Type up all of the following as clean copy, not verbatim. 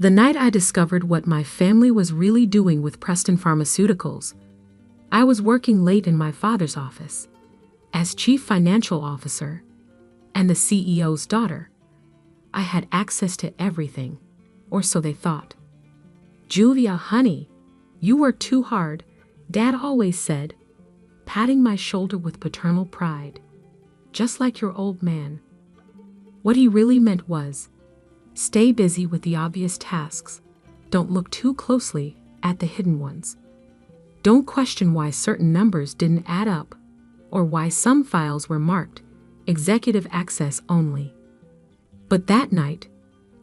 The night I discovered what my family was really doing with Preston Pharmaceuticals, I was working late in my father's office as chief financial officer and the CEO's daughter. I had access to everything, or so they thought. "Julia, honey, you work too hard," Dad always said, patting my shoulder with paternal pride. "Just like your old man." What he really meant was, stay busy with the obvious tasks. Don't look too closely at the hidden ones. Don't question why certain numbers didn't add up, or why some files were marked executive access only. But that night,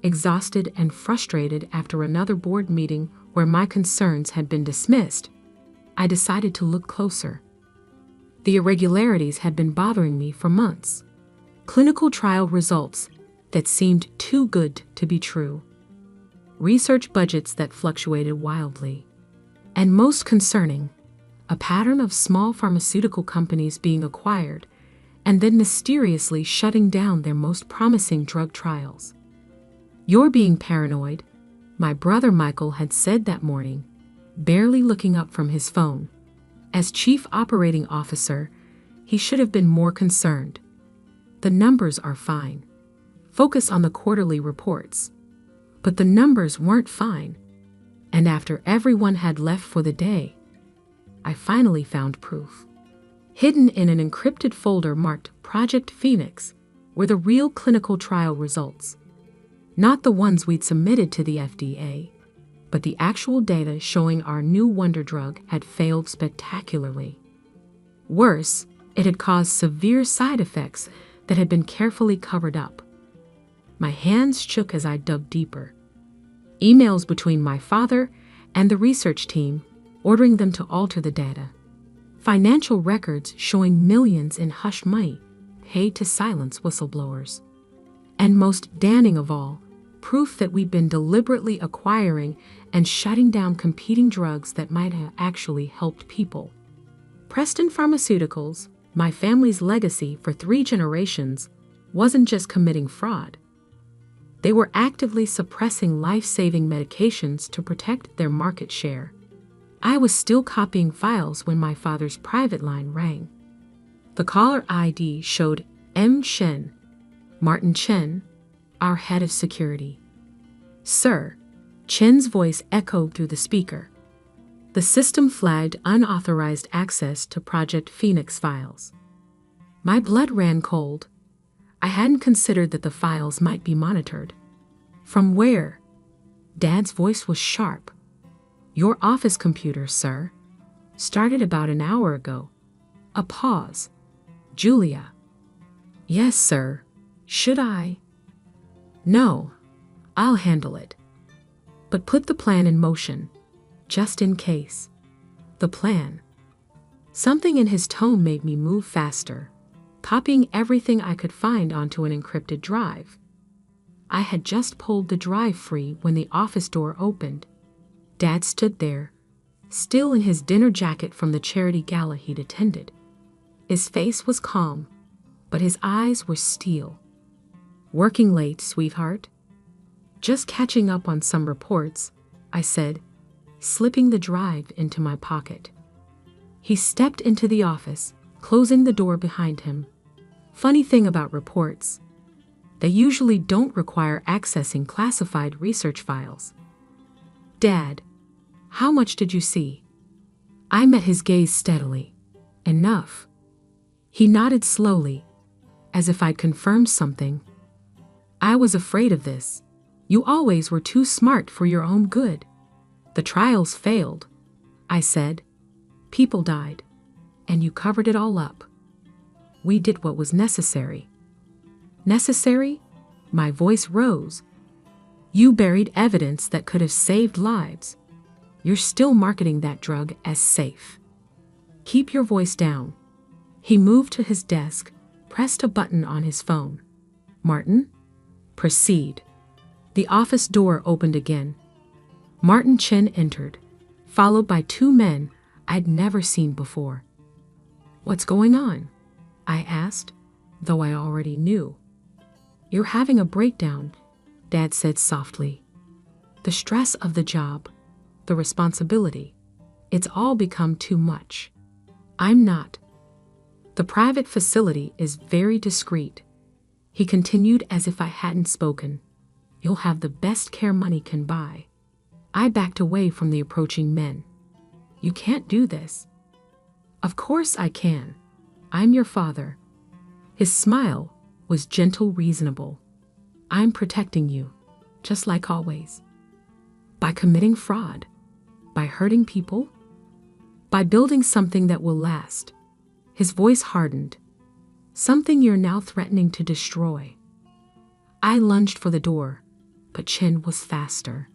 exhausted and frustrated after another board meeting where my concerns had been dismissed, I decided to look closer. The irregularities had been bothering me for months. Clinical trial results that seemed too good to be true. Research budgets that fluctuated wildly. And most concerning, a pattern of small pharmaceutical companies being acquired and then mysteriously shutting down their most promising drug trials. "You're being paranoid," my brother Michael had said that morning, barely looking up from his phone. As chief operating officer, he should have been more concerned. "The numbers are fine. Focus on the quarterly reports." But the numbers weren't fine. And after everyone had left for the day, I finally found proof. Hidden in an encrypted folder marked Project Phoenix were the real clinical trial results. Not the ones we'd submitted to the FDA, but the actual data showing our new wonder drug had failed spectacularly. Worse, it had caused severe side effects that had been carefully covered up. My hands shook as I dug deeper. Emails between my father and the research team ordering them to alter the data. Financial records showing millions in hush money paid to silence whistleblowers. And most damning of all, proof that we'd been deliberately acquiring and shutting down competing drugs that might have actually helped people. Preston Pharmaceuticals, my family's legacy for 3 generations, wasn't just committing fraud. They were actively suppressing life-saving medications to protect their market share. I was still copying files when my father's private line rang. The caller ID showed M. Chen, Martin Chen, our head of security. "Sir," Chen's voice echoed through the speaker. The system flagged unauthorized access to Project Phoenix files. My blood ran cold. I hadn't considered that the files might be monitored. "From where?" Dad's voice was sharp. "Your office computer, sir. Started about an hour ago." A pause. "Julia." "Yes, sir. Should I?" "No. I'll handle it. But put the plan in motion, just in case." The plan. Something in his tone made me move faster, copying everything I could find onto an encrypted drive. I had just pulled the drive free when the office door opened. Dad stood there, still in his dinner jacket from the charity gala he'd attended. His face was calm, but his eyes were steel. "Working late, sweetheart?" "Just catching up on some reports," I said, slipping the drive into my pocket. He stepped into the office, closing the door behind him. Funny thing about reports, they usually don't require accessing classified research files. "Dad, how much did you see?" I met his gaze steadily. "Enough." He nodded slowly, as if I'd confirmed something. "I was afraid of this. You always were too smart for your own good." "The trials failed," I said. "People died, and you covered it all up." "We did what was necessary." "Necessary?" My voice rose. "You buried evidence that could have saved lives. You're still marketing that drug as safe. Keep your voice down." He moved to his desk, pressed a button on his phone. "Martin, proceed." The office door opened again. Martin Chen entered, followed by 2 men I'd never seen before. "What's going on?" I asked, though I already knew. "You're having a breakdown," Dad said softly. The stress of the job, the responsibility, it's all become too much. I'm not. The private facility is very discreet. He continued as if I hadn't spoken. You'll have the best care money can buy. I backed away from the approaching men. You can't do this. Of course I can. I'm your father. His smile was gentle, reasonable. I'm protecting you, just like always. By committing fraud, by hurting people, by building something that will last. His voice hardened. Something you're now threatening to destroy. I lunged for the door, but Chen was faster.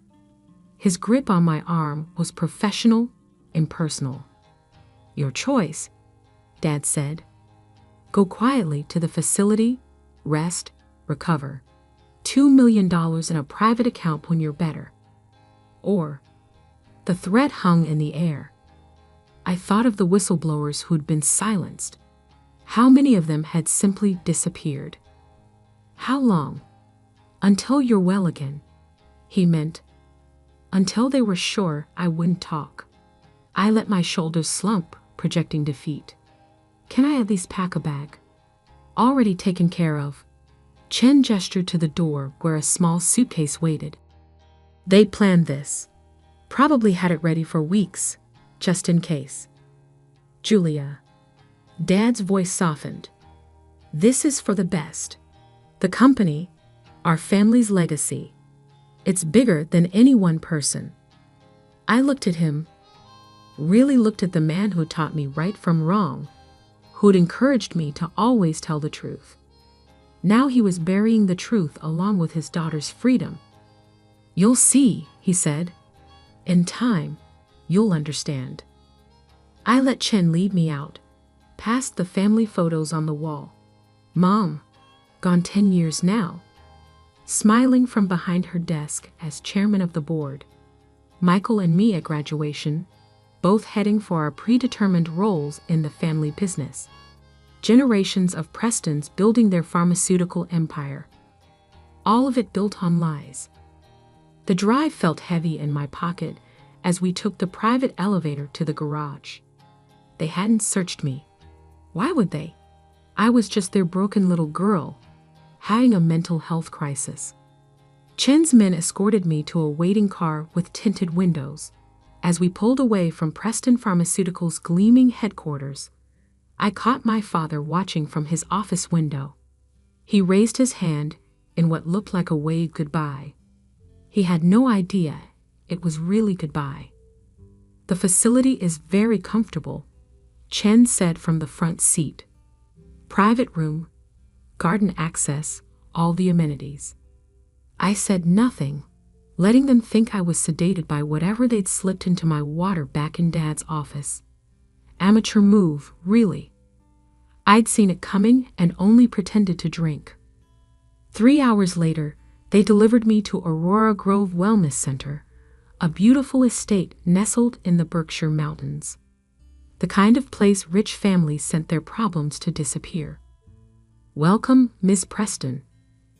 His grip on my arm was professional, impersonal. Your choice, Dad said. Go quietly to the facility, rest, recover. $2 million in a private account when you're better. Or, the threat hung in the air. I thought of the whistleblowers who'd been silenced. How many of them had simply disappeared? How long? Until you're well again. He meant, until they were sure I wouldn't talk. I let my shoulders slump, projecting defeat. Can I at least pack a bag? Already taken care of. Chen gestured to the door where a small suitcase waited. They planned this. Probably had it ready for weeks, just in case. Julia. Dad's voice softened. This is for the best. The company, our family's legacy. It's bigger than any one person. I looked at him, really looked at the man who taught me right from wrong, who'd encouraged me to always tell the truth. Now he was burying the truth along with his daughter's freedom. You'll see, he said. In time, you'll understand. I let Chen lead me out, past the family photos on the wall. Mom, gone 10 years now. Smiling from behind her desk as chairman of the board. Michael and me at graduation, both heading for our predetermined roles in the family business. Generations of Prestons building their pharmaceutical empire. All of it built on lies. The drive felt heavy in my pocket as we took the private elevator to the garage. They hadn't searched me. Why would they? I was just their broken little girl, having a mental health crisis. Chen's men escorted me to a waiting car with tinted windows. As we pulled away from Preston Pharmaceuticals' gleaming headquarters, I caught my father watching from his office window. He raised his hand in what looked like a wave goodbye. He had no idea it was really goodbye. The facility is very comfortable, Chen said from the front seat. Private room, garden access, all the amenities. I said nothing, letting them think I was sedated by whatever they'd slipped into my water back in Dad's office. Amateur move, really. I'd seen it coming and only pretended to drink. 3 hours later, they delivered me to Aurora Grove Wellness Center, a beautiful estate nestled in the Berkshire Mountains. The kind of place rich families sent their problems to disappear. Welcome, Miss Preston,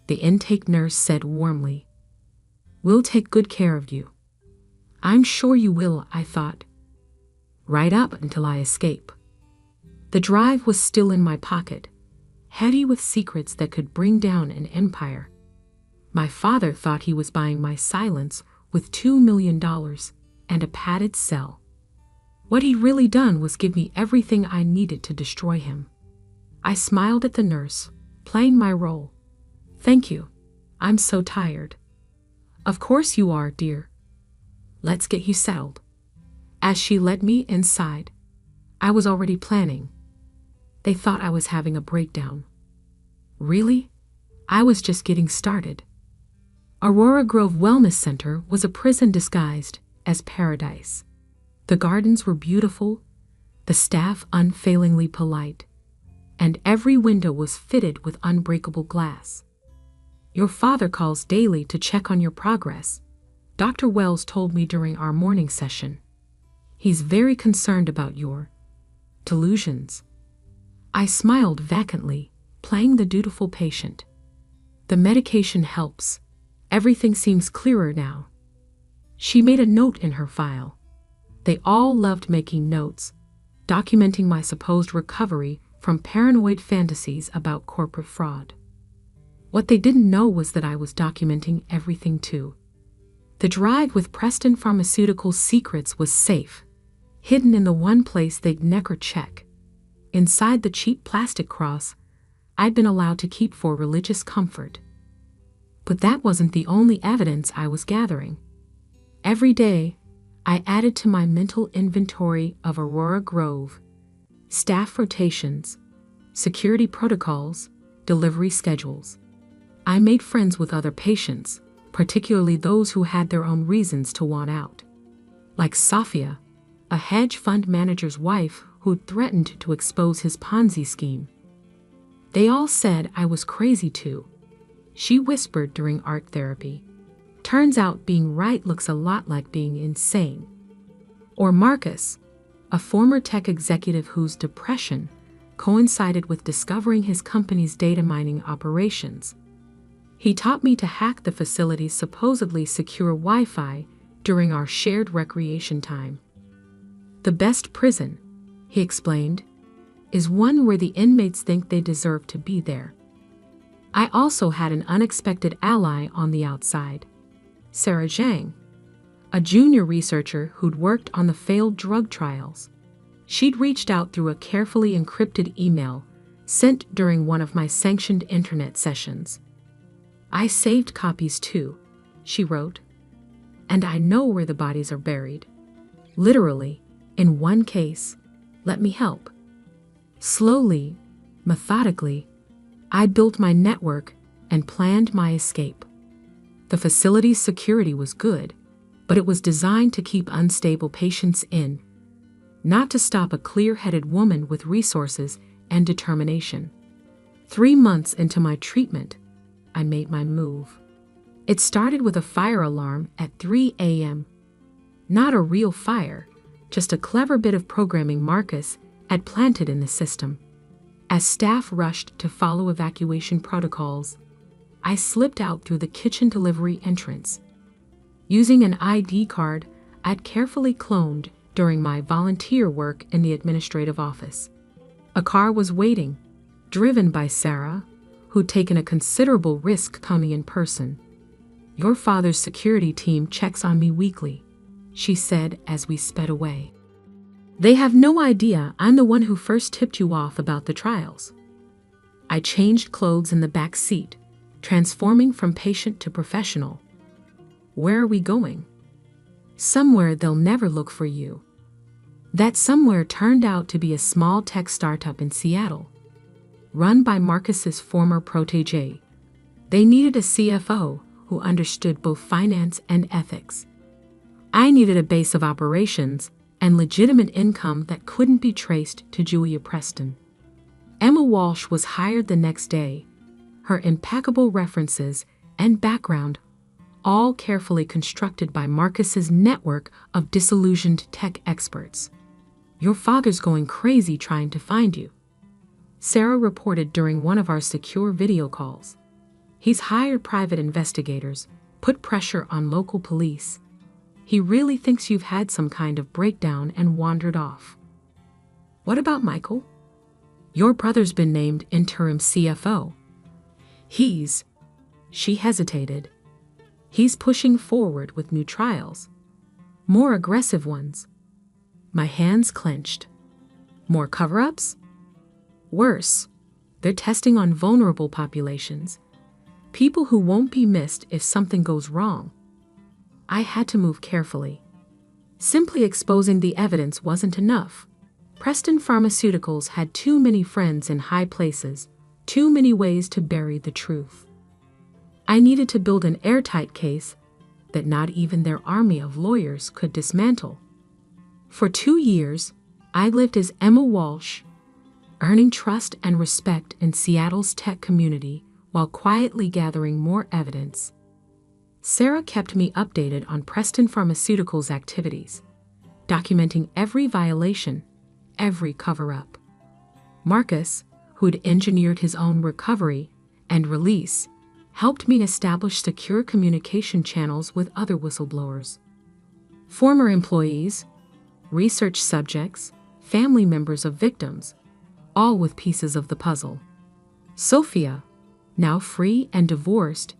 the intake nurse said warmly. We'll take good care of you. I'm sure you will, I thought. Right up until I escape. The drive was still in my pocket, heavy with secrets that could bring down an empire. My father thought he was buying my silence with $2 million and a padded cell. What he'd really done was give me everything I needed to destroy him. I smiled at the nurse, playing my role. Thank you. I'm so tired. Of course you are, dear. Let's get you settled. As she led me inside, I was already planning. They thought I was having a breakdown. Really? I was just getting started. Aurora Grove Wellness Center was a prison disguised as paradise. The gardens were beautiful, the staff unfailingly polite, and every window was fitted with unbreakable glass. Your father calls daily to check on your progress, Dr. Wells told me during our morning session. He's very concerned about your delusions. I smiled vacantly, playing the dutiful patient. The medication helps. Everything seems clearer now. She made a note in her file. They all loved making notes, documenting my supposed recovery from paranoid fantasies about corporate fraud. What they didn't know was that I was documenting everything too. The drive with Preston Pharmaceuticals' secrets was safe, hidden in the one place they'd never check. Inside the cheap plastic cross I'd been allowed to keep for religious comfort. But that wasn't the only evidence I was gathering. Every day, I added to my mental inventory of Aurora Grove, staff rotations, security protocols, delivery schedules. I made friends with other patients, particularly those who had their own reasons to want out. Like Safia, a hedge fund manager's wife who'd threatened to expose his Ponzi scheme. They all said I was crazy too, she whispered during art therapy. Turns out being right looks a lot like being insane. Or Marcus, a former tech executive whose depression coincided with discovering his company's data mining operations. He taught me to hack the facility's supposedly secure Wi-Fi during our shared recreation time. The best prison, he explained, is one where the inmates think they deserve to be there. I also had an unexpected ally on the outside. Sarah Zhang, a junior researcher who'd worked on the failed drug trials. She'd reached out through a carefully encrypted email sent during one of my sanctioned internet sessions. I saved copies too, she wrote. And I know where the bodies are buried. Literally, in one case. Let me help. Slowly, methodically, I built my network and planned my escape. The facility's security was good, but it was designed to keep unstable patients in, not to stop a clear-headed woman with resources and determination. 3 months into my treatment, I made my move. It started with a fire alarm at 3 a.m. Not a real fire, just a clever bit of programming Marcus had planted in the system. As staff rushed to follow evacuation protocols, I slipped out through the kitchen delivery entrance. Using an ID card I'd carefully cloned during my volunteer work in the administrative office. A car was waiting, driven by Sarah, who'd taken a considerable risk coming in person. "Your father's security team checks on me weekly," she said as we sped away. "They have no idea I'm the one who first tipped you off about the trials." I changed clothes in the back seat, transforming from patient to professional. "Where are we going?" "Somewhere they'll never look for you." That somewhere turned out to be a small tech startup in Seattle, run by Marcus's former protégé. They needed a CFO who understood both finance and ethics. I needed a base of operations and legitimate income that couldn't be traced to Julia Preston. Emma Walsh was hired the next day, her impeccable references and background all carefully constructed by Marcus's network of disillusioned tech experts. "Your father's going crazy trying to find you," Sarah reported during one of our secure video calls. "He's hired private investigators, put pressure on local police. He really thinks you've had some kind of breakdown and wandered off." "What about Michael?" "Your brother's been named interim CFO. She hesitated. "He's pushing forward with new trials. More aggressive ones." My hands clenched. "More cover-ups?" "Worse. They're testing on vulnerable populations. People who won't be missed if something goes wrong." I had to move carefully. Simply exposing the evidence wasn't enough. Preston Pharmaceuticals had too many friends in high places, too many ways to bury the truth. I needed to build an airtight case that not even their army of lawyers could dismantle. For 2 years, I lived as Emma Walsh, earning trust and respect in Seattle's tech community while quietly gathering more evidence. Sarah kept me updated on Preston Pharmaceuticals' activities, documenting every violation, every cover-up. Marcus, who'd engineered his own recovery and release, helped me establish secure communication channels with other whistleblowers. Former employees, research subjects, family members of victims, all with pieces of the puzzle. Sophia, now free and divorced,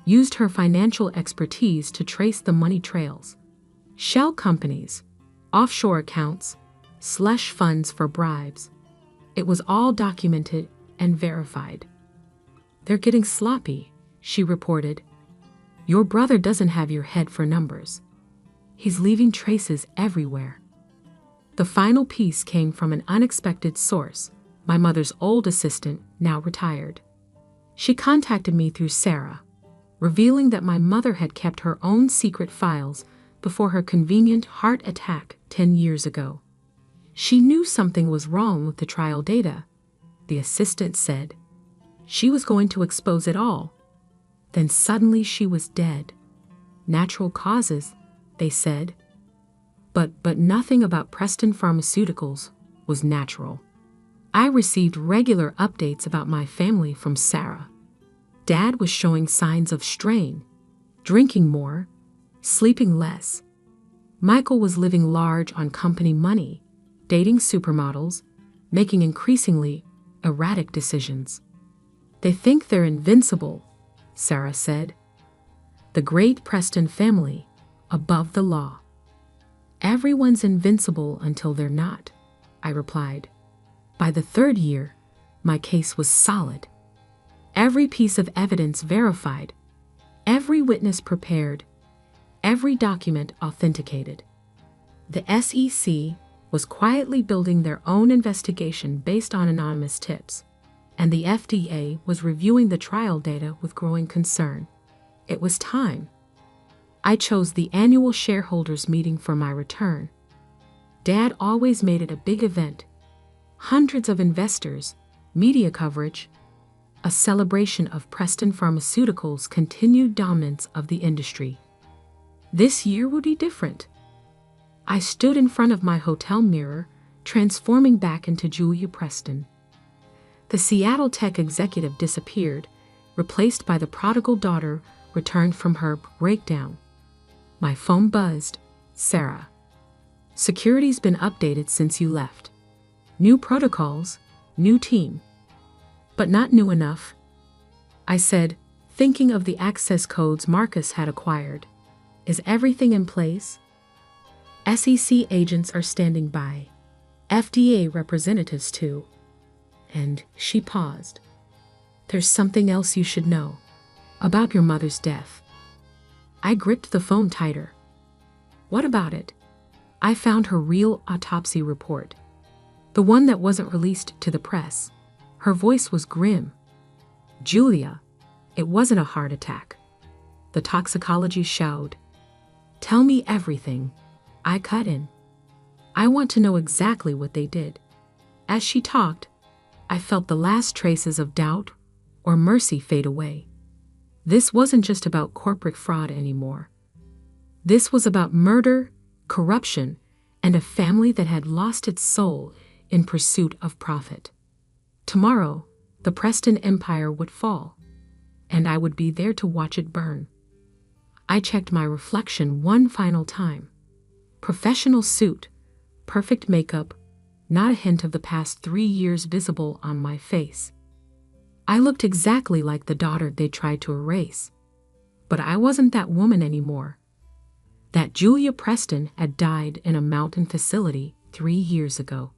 used her financial expertise to trace the money trails. Shell companies, offshore accounts, slush funds for bribes. It was all documented and verified. "They're getting sloppy," she reported. "Your brother doesn't have your head for numbers. He's leaving traces everywhere." The final piece came from an unexpected source, my mother's old assistant, now retired. She contacted me through Sarah, revealing that my mother had kept her own secret files before her convenient heart attack 10 years ago. She knew something was wrong with the trial data, the assistant said. She was going to expose it all. Then suddenly she was dead. Natural causes, they said. But nothing about Preston Pharmaceuticals was natural. I received regular updates about my family from Sarah. Dad was showing signs of strain, drinking more, sleeping less. Michael was living large on company money, dating supermodels, making increasingly erratic decisions. "They think they're invincible," Sarah said. "The great Preston family, above the law." "Everyone's invincible until they're not," I replied. By the 3rd year, my case was solid. Every piece of evidence verified, every witness prepared, every document authenticated. The SEC was quietly building their own investigation based on anonymous tips, and the FDA was reviewing the trial data with growing concern. It was time. I chose the annual shareholders meeting for my return. Dad always made it a big event. Hundreds of investors, media coverage, a celebration of Preston Pharmaceuticals' continued dominance of the industry. This year would be different. I stood in front of my hotel mirror, transforming back into Julia Preston. The Seattle tech executive disappeared, replaced by the prodigal daughter returned from her breakdown. My phone buzzed. "Sarah, security's been updated since you left. New protocols, new team. But not new enough," I said, thinking of the access codes Marcus had acquired. "Is everything in place?" "SEC agents are standing by. FDA representatives too." And she paused. "There's something else you should know about your mother's death." I gripped the phone tighter. "What about it?" "I found her real autopsy report. The one that wasn't released to the press." Her voice was grim. "Julia, it wasn't a heart attack." The toxicology showed. "Tell me everything." I cut in. "I want to know exactly what they did." As she talked, I felt the last traces of doubt or mercy fade away. This wasn't just about corporate fraud anymore. This was about murder, corruption, and a family that had lost its soul in pursuit of profit. Tomorrow, the Preston empire would fall, and I would be there to watch it burn. I checked my reflection one final time. Professional suit, perfect makeup, not a hint of the past 3 years visible on my face. I looked exactly like the daughter they tried to erase. But I wasn't that woman anymore. That Julia Preston had died in a mountain facility 3 years ago.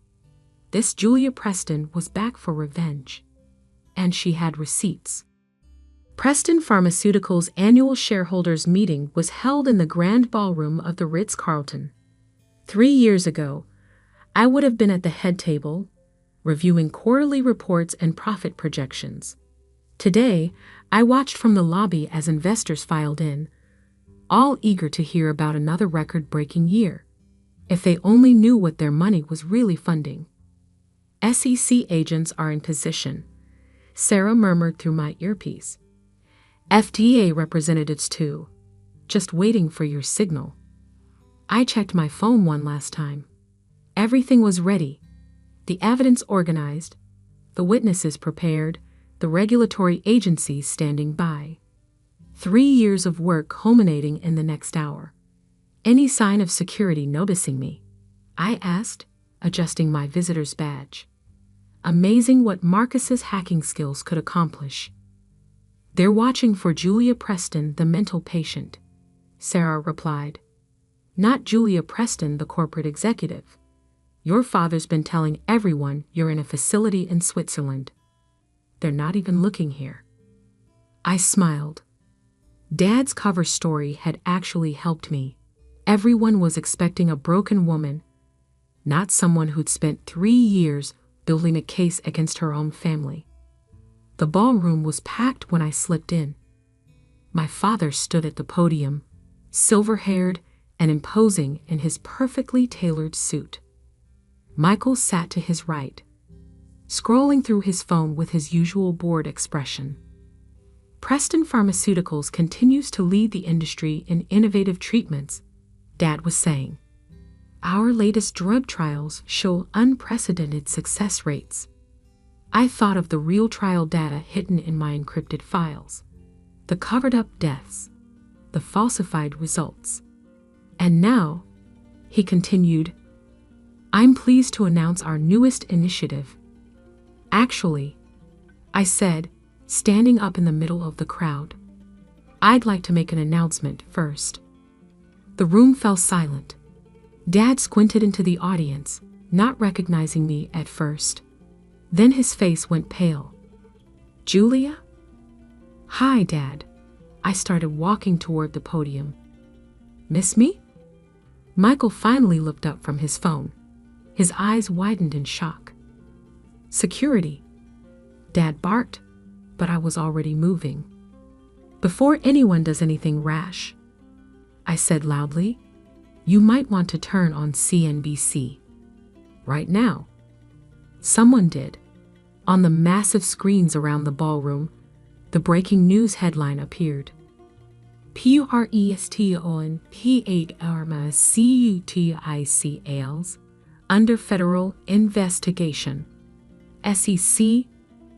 This Julia Preston was back for revenge. And she had receipts. Preston Pharmaceuticals' annual shareholders meeting was held in the grand ballroom of the Ritz-Carlton. 3 years ago, I would have been at the head table, reviewing quarterly reports and profit projections. Today, I watched from the lobby as investors filed in, all eager to hear about another record-breaking year. If they only knew what their money was really funding. "SEC agents are in position," Sarah murmured through my earpiece. "FDA representatives too, just waiting for your signal." I checked my phone one last time. Everything was ready. The evidence organized, the witnesses prepared, the regulatory agencies standing by. 3 years of work culminating in the next hour. Any sign of security noticing me? I asked, adjusting my visitor's badge. Amazing what Marcus's hacking skills could accomplish. They're watching for Julia Preston, the mental patient, Sarah replied. Not Julia Preston, the corporate executive. Your father's been telling everyone you're in a facility in Switzerland. They're not even looking here. I smiled. Dad's cover story had actually helped me. Everyone was expecting a broken woman, not someone who'd spent 3 years building a case against her own family. The ballroom was packed when I slipped in. My father stood at the podium, silver-haired and imposing in his perfectly tailored suit. Michael sat to his right, scrolling through his phone with his usual bored expression. Preston Pharmaceuticals continues to lead the industry in innovative treatments, Dad was saying. Our latest drug trials show unprecedented success rates. I thought of the real trial data hidden in my encrypted files, the covered-up deaths, the falsified results. And now, he continued, I'm pleased to announce our newest initiative. Actually, I said, standing up in the middle of the crowd, I'd like to make an announcement first. The room fell silent. Dad squinted into the audience, not recognizing me at first. Then his face went pale. Julia? Hi, Dad. I started walking toward the podium. Miss me? Michael finally looked up from his phone. His eyes widened in shock. Security, Dad barked, but I was already moving. Before anyone does anything rash, I said loudly, you might want to turn on CNBC. Right now. Someone did. On the massive screens around the ballroom, the breaking news headline appeared. Preston Pharmaceuticals under federal investigation. SEC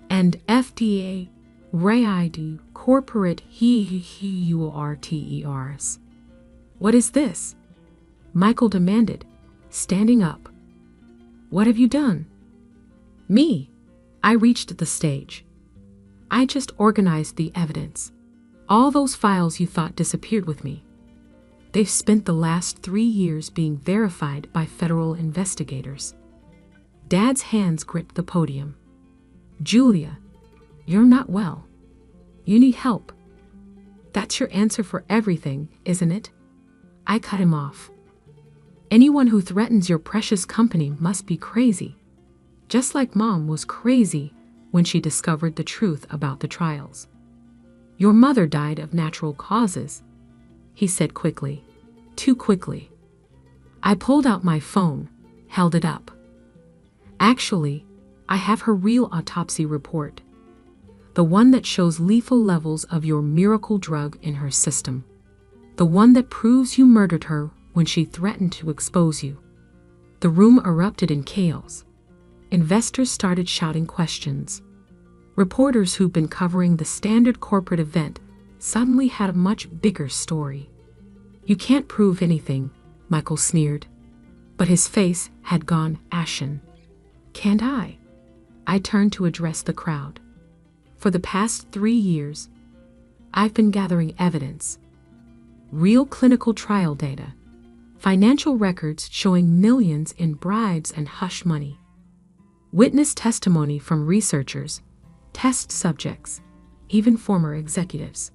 and FDA raid corporate HURTERs. What is this? Michael demanded, standing up. What have you done? Me. I reached the stage. I just organized the evidence. All those files you thought disappeared with me. They've spent the last 3 years being verified by federal investigators. Dad's hands gripped the podium. Julia, you're not well. You need help. That's your answer for everything, isn't it? I cut him off. Anyone who threatens your precious company must be crazy. Just like Mom was crazy when she discovered the truth about the trials. Your mother died of natural causes, he said quickly. Too quickly. I pulled out my phone, held it up. Actually, I have her real autopsy report. The one that shows lethal levels of your miracle drug in her system. The one that proves you murdered her when she threatened to expose you. The room erupted in chaos. Investors started shouting questions. Reporters who'd been covering the standard corporate event suddenly had a much bigger story. You can't prove anything, Michael sneered. But his face had gone ashen. Can't I? I turned to address the crowd. For the past 3 years, I've been gathering evidence. Real clinical trial data. Financial records showing millions in bribes and hush money. Witness testimony from researchers, test subjects, even former executives.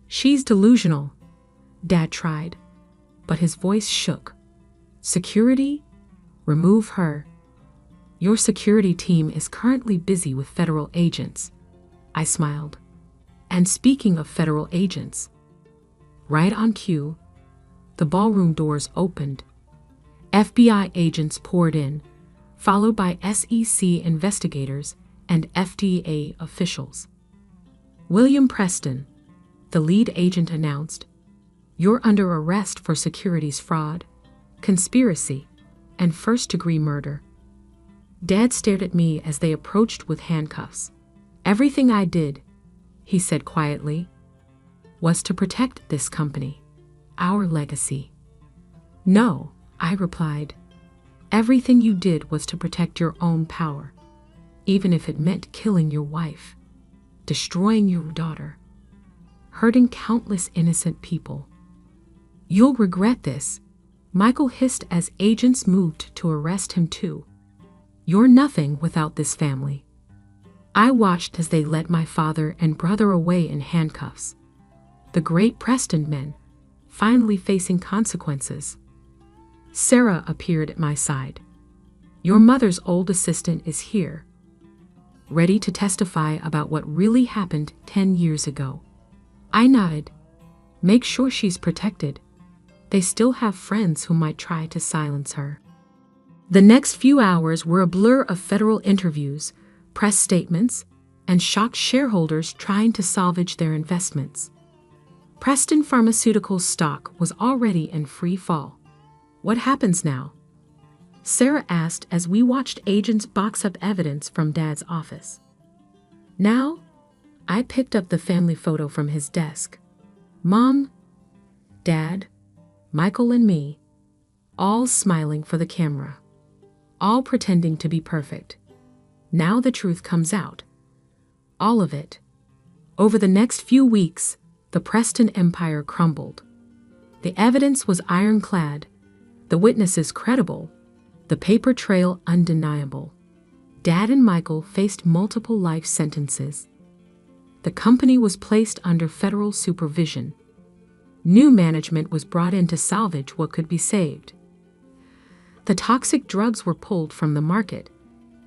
She's delusional, Dad tried, but his voice shook. Security? Remove her. Your security team is currently busy with federal agents. I smiled. And speaking of federal agents, right on cue, the ballroom doors opened. FBI agents poured in, followed by SEC investigators and FDA officials. William Preston, the lead agent announced, you're under arrest for securities fraud, conspiracy, and first-degree murder. Dad stared at me as they approached with handcuffs. Everything I did, he said quietly, was to protect this company, our legacy. No, I replied. Everything you did was to protect your own power, even if it meant killing your wife, destroying your daughter, hurting countless innocent people. You'll regret this, Michael hissed as agents moved to arrest him too. You're nothing without this family. I watched as they led my father and brother away in handcuffs. The great Preston men, finally facing consequences. Sarah appeared at my side. Your mother's old assistant is here, ready to testify about what really happened 10 years ago. I nodded. Make sure she's protected. They still have friends who might try to silence her. The next few hours were a blur of federal interviews, press statements, and shocked shareholders trying to salvage their investments. Preston Pharmaceuticals stock was already in free fall. What happens now? Sarah asked as we watched agents box up evidence from Dad's office. Now, I picked up the family photo from his desk. Mom, Dad, Michael and me, all smiling for the camera, all pretending to be perfect. Now the truth comes out. All of it. Over the next few weeks, the Preston empire crumbled. The evidence was ironclad, the witnesses credible, the paper trail undeniable. Dad and Michael faced multiple life sentences. The company was placed under federal supervision. New management was brought in to salvage what could be saved. The toxic drugs were pulled from the market,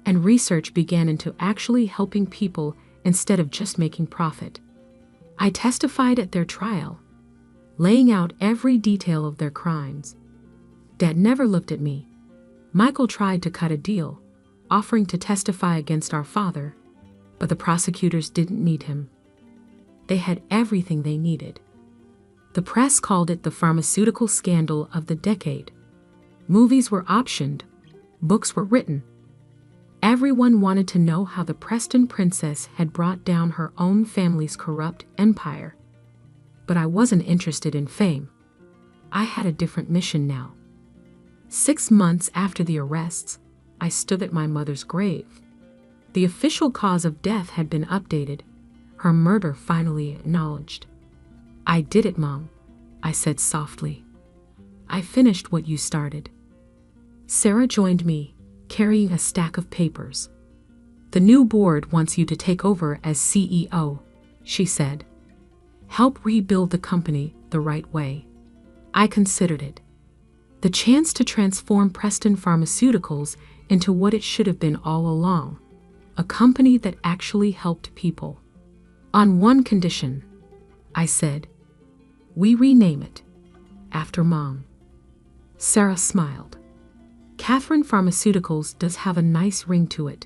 and research began into actually helping people instead of just making profit. I testified at their trial, laying out every detail of their crimes. Dad never looked at me. Michael tried to cut a deal, offering to testify against our father, but the prosecutors didn't need him. They had everything they needed. The press called it the pharmaceutical scandal of the decade. Movies were optioned, books were written. Everyone wanted to know how the Preston princess had brought down her own family's corrupt empire. But I wasn't interested in fame. I had a different mission now. 6 months after the arrests, I stood at my mother's grave. The official cause of death had been updated, her murder finally acknowledged. I did it, Mom, I said softly. I finished what you started. Sarah joined me, carrying a stack of papers. The new board wants you to take over as CEO, she said. Help rebuild the company the right way. I considered it. The chance to transform Preston Pharmaceuticals into what it should have been all along, a company that actually helped people. On one condition, I said. We rename it after Mom. Sarah smiled. Catherine Pharmaceuticals does have a nice ring to it.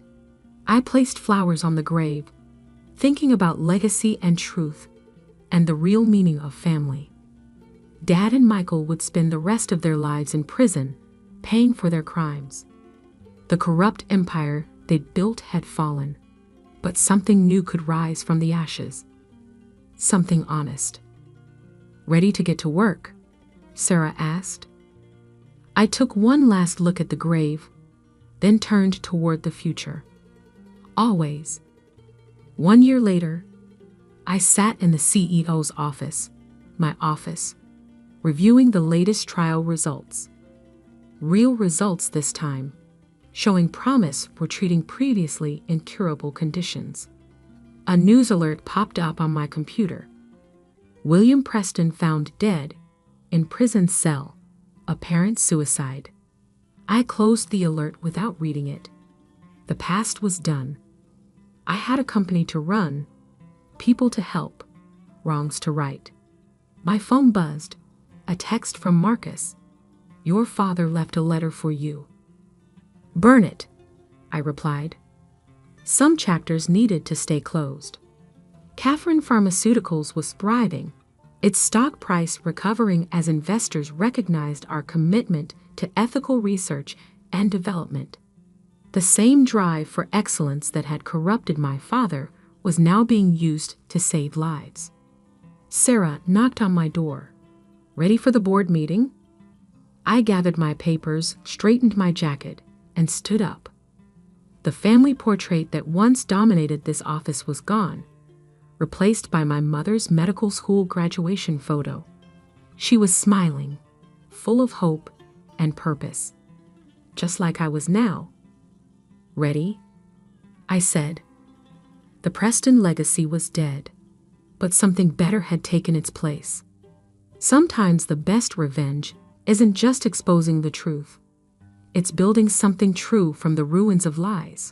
I placed flowers on the grave, thinking about legacy and truth, and the real meaning of family. Dad and Michael would spend the rest of their lives in prison, paying for their crimes. The corrupt empire they'd built had fallen, but something new could rise from the ashes. Something honest. Ready to get to work? Sarah asked. I took one last look at the grave, then turned toward the future. Always. 1 year later, I sat in the CEO's office, my office, reviewing the latest trial results. Real results this time, showing promise for treating previously incurable conditions. A news alert popped up on my computer. William Preston found dead in prison cell, apparent suicide. I closed the alert without reading it. The past was done. I had a company to run, people to help, wrongs to right. My phone buzzed, a text from Marcus. Your father left a letter for you. Burn it, I replied. Some chapters needed to stay closed. Catherine Pharmaceuticals was thriving, its stock price recovering as investors recognized our commitment to ethical research and development. The same drive for excellence that had corrupted my father was now being used to save lives. Sarah knocked on my door. Ready for the board meeting? I gathered my papers, straightened my jacket, and stood up. The family portrait that once dominated this office was gone, replaced by my mother's medical school graduation photo. She was smiling, full of hope and purpose, just like I was now. "Ready?" I said. The Preston legacy was dead, but something better had taken its place. Sometimes the best revenge isn't just exposing the truth. It's building something true from the ruins of lies.